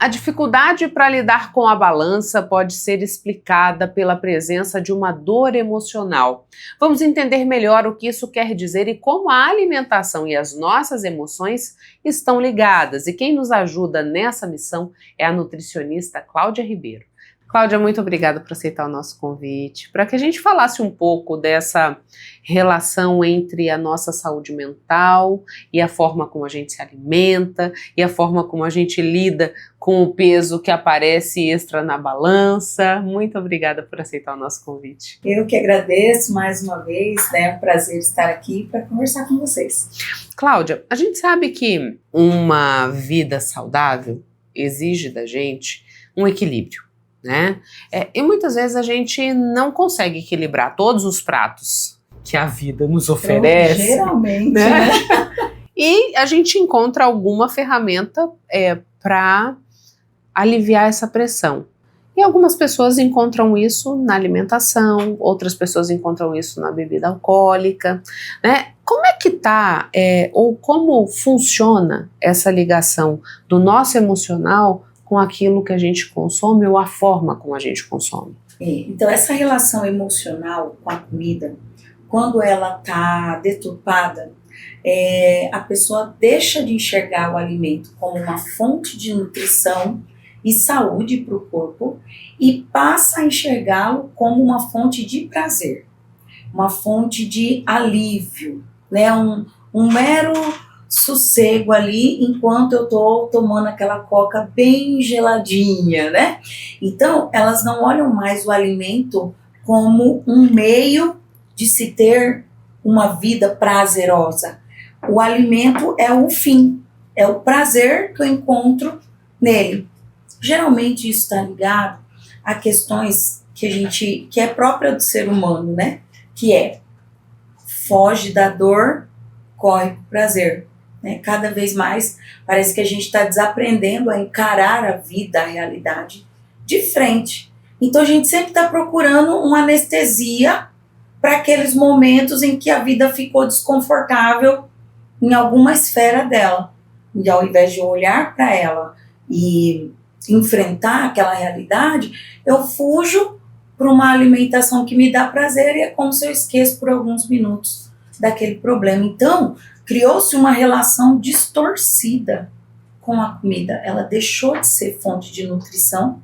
A dificuldade para lidar com a balança pode ser explicada pela presença de uma dor emocional. Vamos entender melhor o que isso quer dizer e como a alimentação e as nossas emoções estão ligadas. E quem nos ajuda nessa missão é a nutricionista Cláudia Ribeiro. Cláudia, muito obrigada por aceitar o nosso convite, para que a gente falasse um pouco dessa relação entre a nossa saúde mental e a forma como a gente se alimenta e a forma como a gente lida com o peso que aparece extra na balança. Muito obrigada por aceitar o nosso convite. Eu que agradeço mais uma vez, é um prazer estar aqui para conversar com vocês. Cláudia, a gente sabe que uma vida saudável exige da gente um equilíbrio, né? E muitas vezes a gente não consegue equilibrar todos os pratos que a vida nos oferece. Geralmente, né? E a gente encontra alguma ferramenta para aliviar essa pressão. E algumas pessoas encontram isso na alimentação, outras pessoas encontram isso na bebida alcoólica, né? Como é que tá, ou como funciona essa ligação do nosso emocional com aquilo que a gente consome ou a forma como a gente consome? Então, essa relação emocional com a comida, quando ela está deturpada, a pessoa deixa de enxergar o alimento como uma fonte de nutrição e saúde para o corpo e passa a enxergá-lo como uma fonte de prazer, uma fonte de alívio, né? Um mero sossego ali enquanto eu tô tomando aquela coca bem geladinha, né? Então, elas não olham mais o alimento como um meio de se ter uma vida prazerosa. O alimento é o fim, é o prazer que eu encontro nele. Geralmente isso está ligado a questões que é própria do ser humano, né? Que é foge da dor, corre pro prazer. Né? Cada vez mais parece que a gente está desaprendendo a encarar a vida, a realidade de frente. Então a gente sempre está procurando uma anestesia para aqueles momentos em que a vida ficou desconfortável em alguma esfera dela. E ao invés de olhar para ela e enfrentar aquela realidade, eu fujo para uma alimentação que me dá prazer e é como se eu esqueço por alguns minutos daquele problema. Então, criou-se uma relação distorcida com a comida. Ela deixou de ser fonte de nutrição,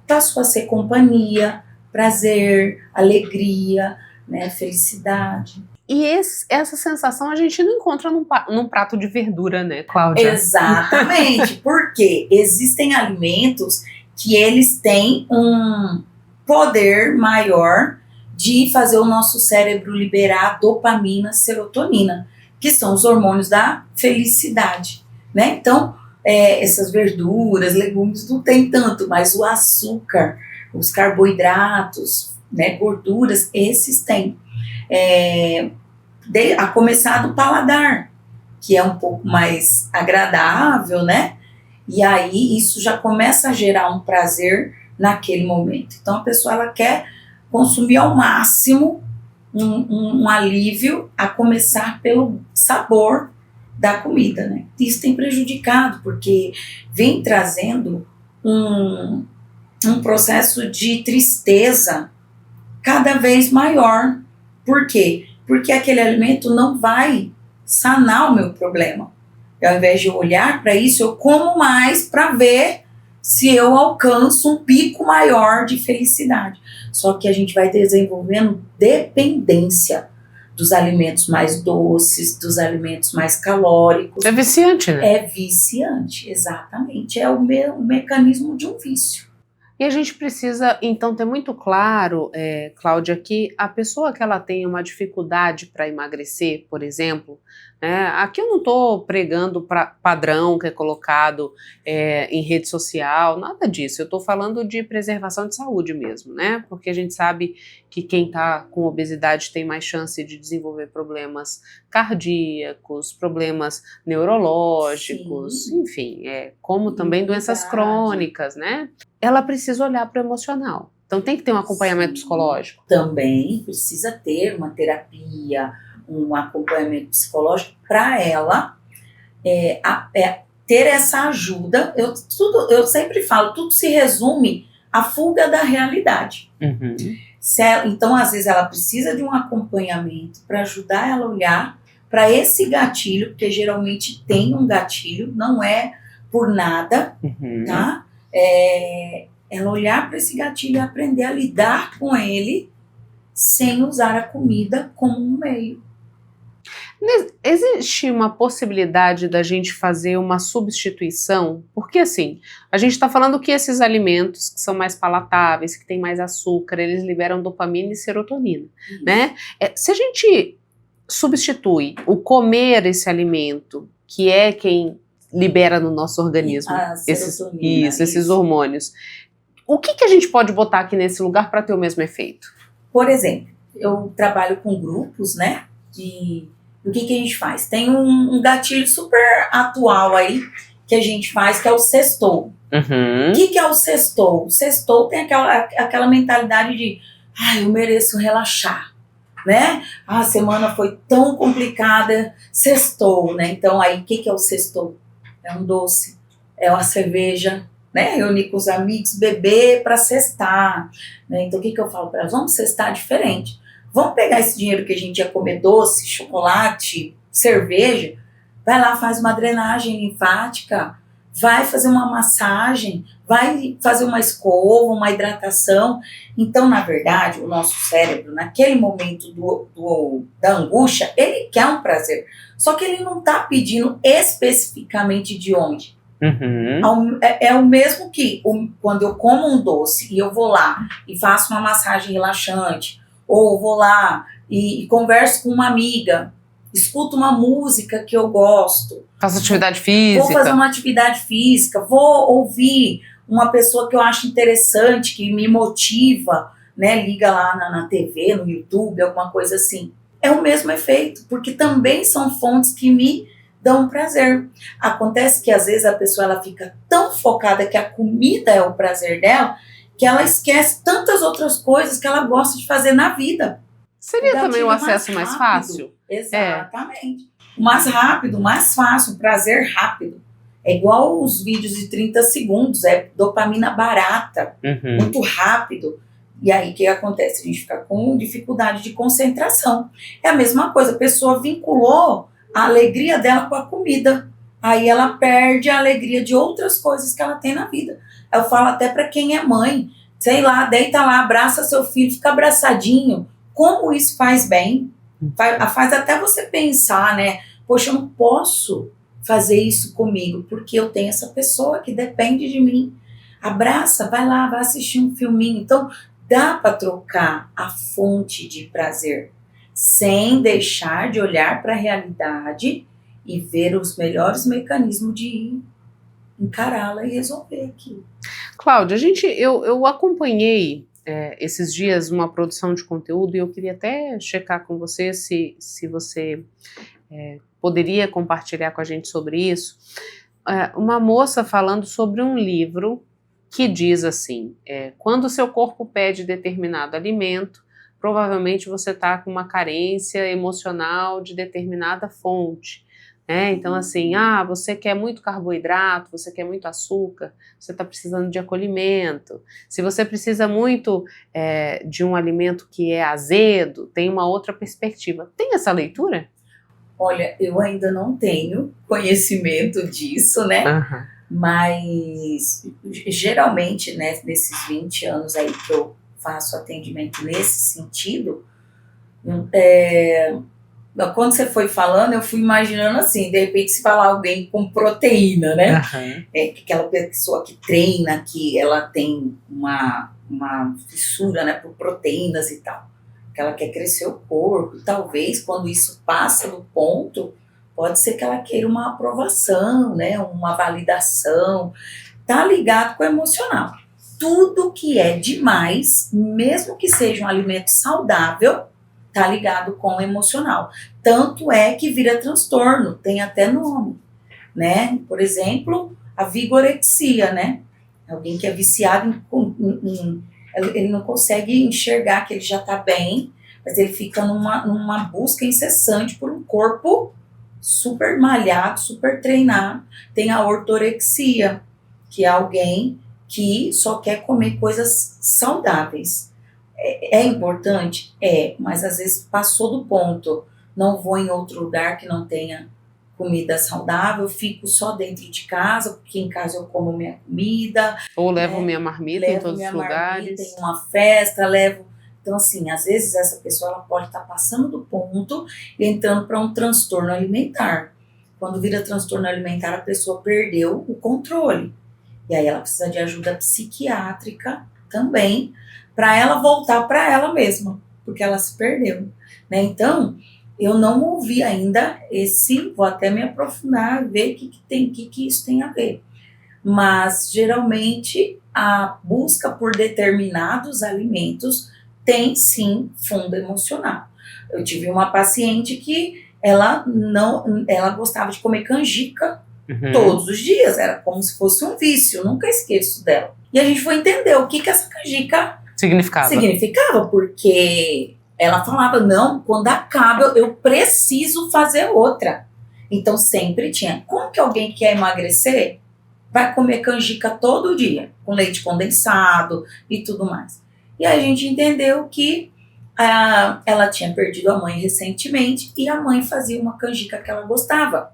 passou a ser companhia, prazer, alegria, né, felicidade. E essa sensação a gente não encontra num prato de verdura, né, Cláudia? Exatamente, porque existem alimentos que eles têm um poder maior de fazer o nosso cérebro liberar dopamina, serotonina, que são os hormônios da felicidade, né? Então, essas verduras, legumes não tem tanto, mas o açúcar, os carboidratos, né, gorduras, esses têm. A começar do paladar, que é um pouco mais agradável, né? E aí isso já começa a gerar um prazer naquele momento. Então a pessoa ela quer consumir ao máximo um alívio, a começar pelo sabor da comida, né? Isso tem prejudicado, porque vem trazendo um processo de tristeza cada vez maior. Por quê? Porque aquele alimento não vai sanar o meu problema. E ao invés de eu olhar para isso, eu como mais para ver se eu alcanço um pico maior de felicidade. Só que a gente vai desenvolvendo dependência dos alimentos mais doces, dos alimentos mais calóricos. É viciante, né? É viciante, exatamente. É o mecanismo de um vício. E a gente precisa, então, ter muito claro, Cláudia, que a pessoa que ela tem uma dificuldade para emagrecer, por exemplo, né, aqui eu não estou pregando padrão que é colocado em rede social, nada disso. Eu estou falando de preservação de saúde mesmo, né? Porque a gente sabe que quem está com obesidade tem mais chance de desenvolver problemas cardíacos, problemas neurológicos, sim, enfim, como também doenças crônicas, né? Ela precisa olhar para o emocional. Então tem que ter um acompanhamento psicológico. Também precisa ter uma terapia, um acompanhamento psicológico para ela ter essa ajuda. Eu sempre falo, tudo se resume à fuga da realidade. Uhum. Então, às vezes, ela precisa de um acompanhamento para ajudar ela a olhar para esse gatilho, porque geralmente tem um gatilho, não é por nada, tá? Ela olhar para esse gatilho e aprender a lidar com ele sem usar a comida como um meio. Existe uma possibilidade da gente fazer uma substituição? Porque assim, a gente está falando que esses alimentos que são mais palatáveis, que têm mais açúcar, eles liberam dopamina e serotonina, né? Se a gente substitui o comer esse alimento, que é quem libera no nosso organismo esses hormônios, o que a gente pode botar aqui nesse lugar para ter o mesmo efeito? Por exemplo, eu trabalho com grupos, né? O que a gente faz? Tem um gatilho super atual aí que a gente faz, que é o sextou. Uhum. O que é o sextou? O sextou tem aquela mentalidade de eu mereço relaxar, né? A semana foi tão complicada, sextou, né? Então aí, o que é o sextou? É um doce, é uma cerveja, né? Reunir com os amigos, beber para sextar, né? Então o que eu falo para elas? Vamos sextar diferente. Vamos pegar esse dinheiro que a gente ia comer doce, chocolate, cerveja, vai lá, faz uma drenagem linfática, vai fazer uma massagem, vai fazer uma escova, uma hidratação. Então, na verdade, o nosso cérebro, naquele momento da angústia, ele quer um prazer. Só que ele não está pedindo especificamente de onde. Uhum. É o mesmo que quando eu como um doce e eu vou lá e faço uma massagem relaxante, ou vou lá e converso com uma amiga, escuto uma música que eu gosto. Faço atividade física. Vou fazer uma atividade física, vou ouvir uma pessoa que eu acho interessante, que me motiva, né? Liga lá na TV, no YouTube, alguma coisa assim. É o mesmo efeito, porque também são fontes que me dão prazer. Acontece que às vezes a pessoa ela fica tão focada que a comida é o prazer dela, que ela esquece tantas outras coisas que ela gosta de fazer na vida. Seria também um acesso mais fácil? Exatamente. Mais rápido, mais fácil, prazer rápido. É igual os vídeos de 30 segundos, é dopamina barata, muito rápido. E aí o que acontece? A gente fica com dificuldade de concentração. É a mesma coisa, a pessoa vinculou a alegria dela com a comida. Aí ela perde a alegria de outras coisas que ela tem na vida. Eu falo até para quem é mãe, sei lá, deita lá, abraça seu filho, fica abraçadinho. Como isso faz bem? Faz até você pensar, né? Poxa, eu não posso fazer isso comigo, porque eu tenho essa pessoa que depende de mim. Abraça, vai lá, vai assistir um filminho. Então, dá para trocar a fonte de prazer, sem deixar de olhar para a realidade e ver os melhores mecanismos de encará-la e resolver aquilo. Cláudia, eu acompanhei esses dias uma produção de conteúdo e eu queria até checar com você se você poderia compartilhar com a gente sobre isso. Uma moça falando sobre um livro que diz assim, quando o seu corpo pede determinado alimento, provavelmente você está com uma carência emocional de determinada fonte. Então assim, você quer muito carboidrato, você quer muito açúcar, você está precisando de acolhimento. Se você precisa muito de um alimento que é azedo, tem uma outra perspectiva. Tem essa leitura? Olha, eu ainda não tenho conhecimento disso, né? Uhum. Mas geralmente, né, nesses 20 anos aí que eu faço atendimento nesse sentido, quando você foi falando, eu fui imaginando assim, de repente se falar alguém com proteína, né? Uhum. Aquela pessoa que treina, que ela tem uma fissura, né, por proteínas e tal, que ela quer crescer o corpo, talvez quando isso passa do ponto, pode ser que ela queira uma aprovação, né, uma validação, tá ligado com o emocional. Tudo que é demais, mesmo que seja um alimento saudável, tá ligado com o emocional. Tanto é que vira transtorno, tem até nome, né? Por exemplo, a vigorexia, né? Alguém que é viciado ele não consegue enxergar que ele já tá bem, mas ele fica numa busca incessante por um corpo super malhado, super treinado. Tem a ortorexia, que é alguém que só quer comer coisas saudáveis. É importante? É, mas às vezes passou do ponto. Não vou em outro lugar que não tenha comida saudável, fico só dentro de casa, porque em casa eu como minha comida. Ou levo minha marmita em todos os lugares. Tem uma festa, levo. Então, assim, às vezes essa pessoa ela pode estar passando do ponto e entrando para um transtorno alimentar. Quando vira transtorno alimentar, a pessoa perdeu o controle. E aí ela precisa de ajuda psiquiátrica também, para ela voltar para ela mesma, porque ela se perdeu, né? Então, eu não ouvi ainda vou até me aprofundar, ver o que isso tem a ver. Mas, geralmente, a busca por determinados alimentos tem, sim, fundo emocional. Eu tive uma paciente que ela gostava de comer canjica todos os dias, era como se fosse um vício, nunca esqueço dela. E a gente foi entender o que essa canjica significava, porque ela falava, não, quando acaba eu preciso fazer outra. Então sempre tinha. Como que alguém que quer emagrecer vai comer canjica todo dia, com leite condensado e tudo mais? E aí a gente entendeu que ela tinha perdido a mãe recentemente e a mãe fazia uma canjica que ela gostava.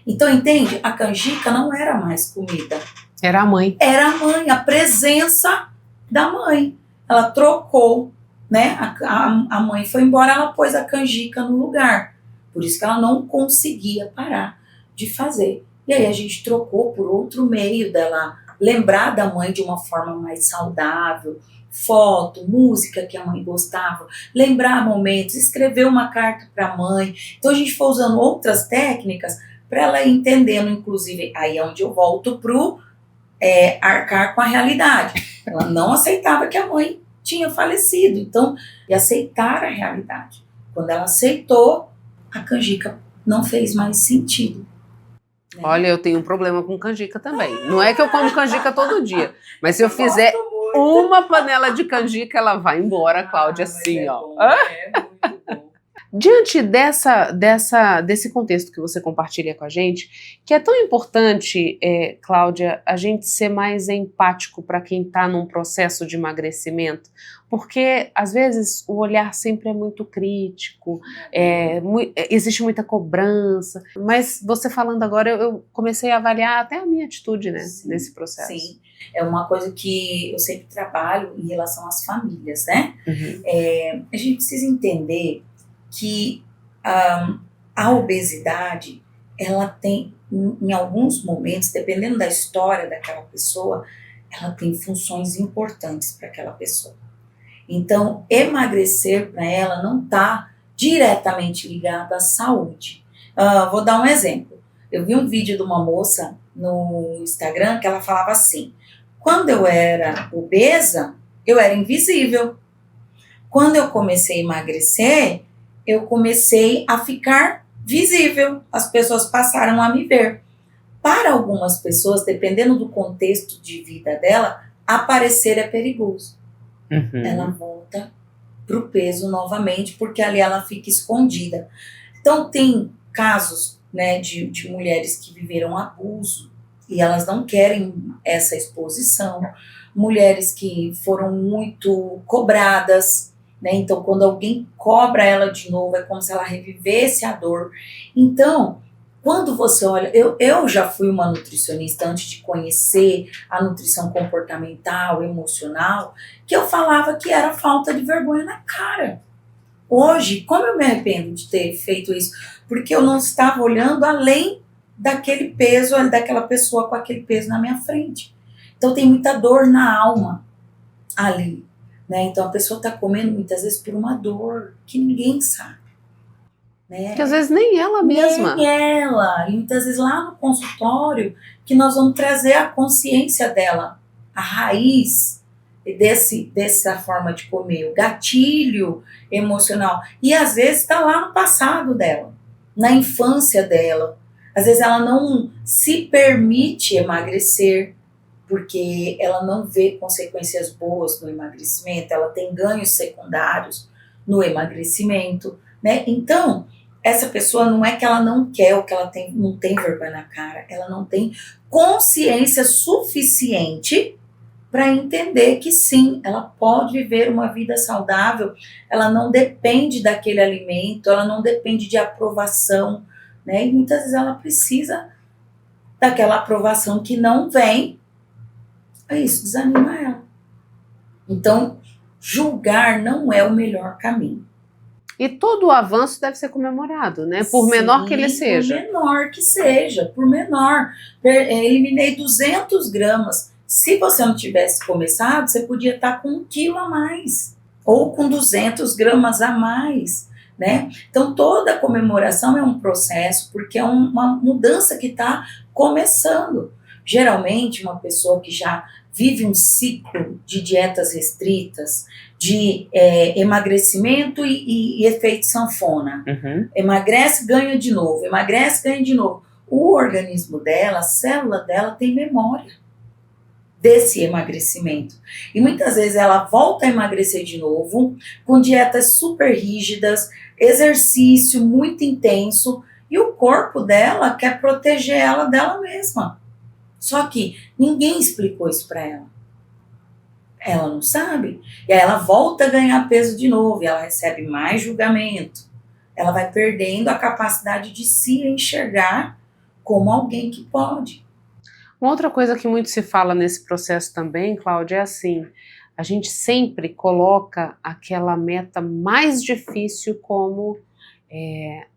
Então, entende? A canjica não era mais comida. Era a mãe. Era a mãe, a presença da mãe. Ela trocou, né? A mãe foi embora, ela pôs a canjica no lugar. Por isso que ela não conseguia parar de fazer. E aí a gente trocou por outro meio dela lembrar da mãe de uma forma mais saudável. Foto, música que a mãe gostava, lembrar momentos, escrever uma carta para a mãe. Então a gente foi usando outras técnicas para ela ir entendendo, inclusive, aí é onde eu volto pro arcar com a realidade. Ela não aceitava que a mãe tinha falecido, então, e aceitar a realidade. Quando ela aceitou, a canjica não fez mais sentido. Né? Olha, eu tenho um problema com canjica também. Não é que eu como canjica todo dia, mas se eu fizer uma panela de canjica, ela vai embora, Cláudia, assim, ó. Bom, é muito bom. Diante desse contexto que você compartilha com a gente, que é tão importante, Cláudia, a gente ser mais empático para quem está num processo de emagrecimento, porque às vezes o olhar sempre é muito crítico, existe muita cobrança, mas você falando agora, eu comecei a avaliar até a minha atitude, né, nesse processo. Sim, é uma coisa que eu sempre trabalho em relação às famílias, né? Uhum. A gente precisa entender que a obesidade, ela tem, em alguns momentos, dependendo da história daquela pessoa, ela tem funções importantes para aquela pessoa. Então, emagrecer para ela não está diretamente ligado à saúde. Vou dar um exemplo. Eu vi um vídeo de uma moça no Instagram que ela falava assim: quando eu era obesa, eu era invisível. Quando eu comecei a emagrecer, eu comecei a ficar visível, as pessoas passaram a me ver. Para algumas pessoas, dependendo do contexto de vida dela, aparecer é perigoso. Uhum. Ela volta para o peso novamente, porque ali ela fica escondida. Então tem casos, né, de mulheres que viveram abuso e elas não querem essa exposição, mulheres que foram muito cobradas, né? Então, quando alguém cobra ela de novo, é como se ela revivesse a dor. Então, quando você olha... Eu já fui uma nutricionista antes de conhecer a nutrição comportamental, emocional, que eu falava que era falta de vergonha na cara. Hoje, como eu me arrependo de ter feito isso? Porque eu não estava olhando além daquele peso, daquela pessoa com aquele peso na minha frente. Então, tem muita dor na alma ali. Né? Então a pessoa está comendo muitas vezes por uma dor que ninguém sabe. Né? Que às vezes nem ela mesma. Nem ela. E muitas vezes lá no consultório que nós vamos trazer a consciência dela, a raiz dessa forma de comer, o gatilho emocional. E às vezes está lá no passado dela, na infância dela. Às vezes ela não se permite emagrecer, porque ela não vê consequências boas no emagrecimento, ela tem ganhos secundários no emagrecimento, né? Então, essa pessoa não é que ela não quer ou que ela não tem vergonha na cara, ela não tem consciência suficiente para entender que sim, ela pode viver uma vida saudável, ela não depende daquele alimento, ela não depende de aprovação, né? E muitas vezes ela precisa daquela aprovação que não vem, isso desanima ela. Então, julgar não é o melhor caminho. E todo o avanço deve ser comemorado, né? Por menor que ele seja. Por menor que seja, por menor. Eliminei 200 gramas. Se você não tivesse começado, você podia estar com 1 quilo a mais. Ou com 200 gramas a mais, né? Então, toda comemoração é um processo, porque é uma mudança que está começando. Geralmente, uma pessoa que já vive um ciclo de dietas restritas, de emagrecimento e efeito sanfona. Emagrece, ganha de novo, emagrece, ganha de novo. O organismo dela, a célula dela tem memória desse emagrecimento. E muitas vezes ela volta a emagrecer de novo, com dietas super rígidas, exercício muito intenso, e o corpo dela quer proteger ela dela mesma. Só que ninguém explicou isso para ela. Ela não sabe. E aí ela volta a ganhar peso de novo, e ela recebe mais julgamento. Ela vai perdendo a capacidade de se enxergar como alguém que pode. Uma outra coisa que muito se fala nesse processo também, Cláudia, é assim, a gente sempre coloca aquela meta mais difícil como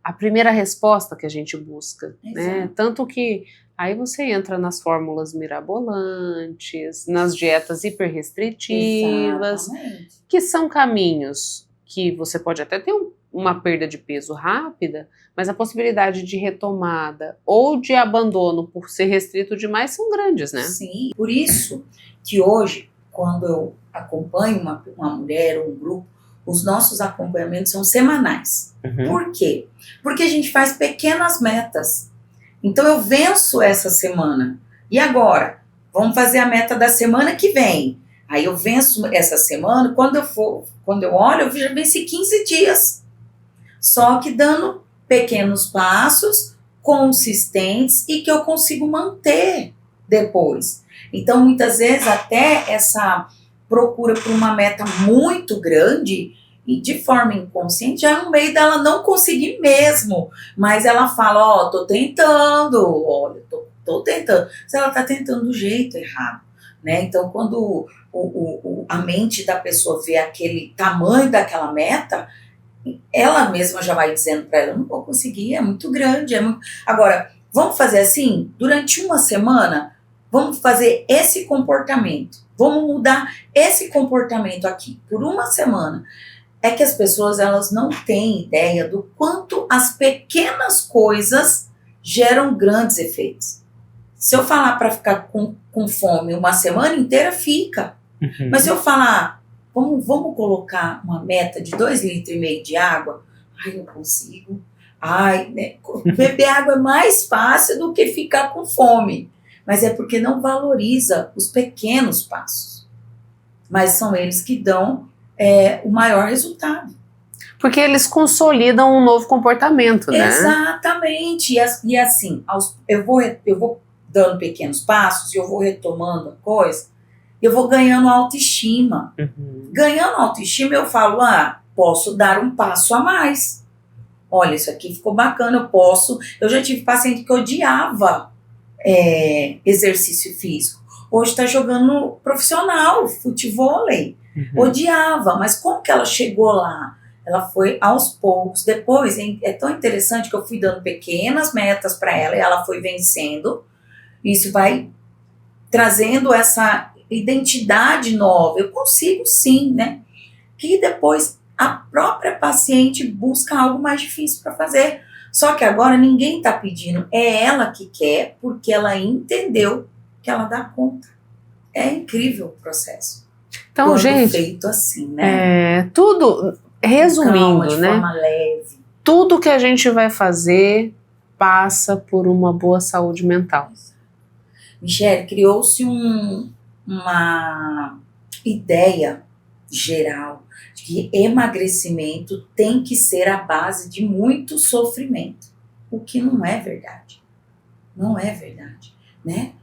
a primeira resposta que a gente busca, né? Tanto que aí você entra nas fórmulas mirabolantes, nas dietas hiperrestritivas, que são caminhos que você pode até ter uma perda de peso rápida, mas a possibilidade de retomada ou de abandono por ser restrito demais são grandes, né? Sim, por isso que hoje, quando eu acompanho uma mulher ou um grupo, os nossos acompanhamentos são semanais. Por quê? Porque a gente faz pequenas metas. Então eu venço essa semana. E agora? Vamos fazer a meta da semana que vem. Aí eu venço essa semana, quando eu olho, eu já venci 15 dias. Só que dando pequenos passos, consistentes e que eu consigo manter depois. Então, muitas vezes, até essa procura por uma meta muito grande e de forma inconsciente, já no meio dela não conseguir mesmo. Mas ela fala, tô tentando, olha, tô tentando. Se ela tá tentando do jeito errado, né? Então, quando a mente da pessoa vê aquele tamanho daquela meta, ela mesma já vai dizendo para ela, não vou conseguir, é muito grande. Agora, vamos fazer assim, durante uma semana, vamos fazer esse comportamento, vamos mudar esse comportamento aqui, por uma semana. É que as pessoas, elas não têm ideia do quanto as pequenas coisas geram grandes efeitos. Se eu falar para ficar com fome uma semana inteira, fica. Mas se eu falar, vamos colocar uma meta de 2,5 litros de água, eu consigo. Né? Beber água é mais fácil do que ficar com fome. Mas é porque não valoriza os pequenos passos. Mas são eles que dão o maior resultado. Porque eles consolidam um novo comportamento, né? Exatamente. E assim, eu vou dando pequenos passos, e eu vou retomando a coisa, eu vou ganhando autoestima. Ganhando autoestima, eu falo, posso dar um passo a mais. Olha, isso aqui ficou bacana, eu já tive paciente que odiava exercício físico. Hoje está jogando profissional, futevôlei. Odiava, mas como que ela chegou lá? Ela foi aos poucos. Depois, é tão interessante que eu fui dando pequenas metas para ela e ela foi vencendo. Isso vai trazendo essa identidade nova. Eu consigo sim, né? Que depois a própria paciente busca algo mais difícil para fazer. Só que agora ninguém está pedindo, é ela que quer, porque ela entendeu que ela dá conta. É incrível o processo. Então, gente, feito assim, né? Tudo, resumindo, de forma leve. Tudo que a gente vai fazer passa por uma boa saúde mental. Michele, criou-se uma ideia geral, de que emagrecimento tem que ser a base de muito sofrimento, o que não é verdade. Não é verdade, né?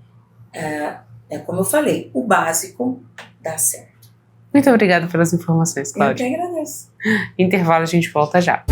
É como eu falei, o básico dá certo. Muito obrigada pelas informações, Cláudia. Eu que agradeço. Intervalo, a gente volta já.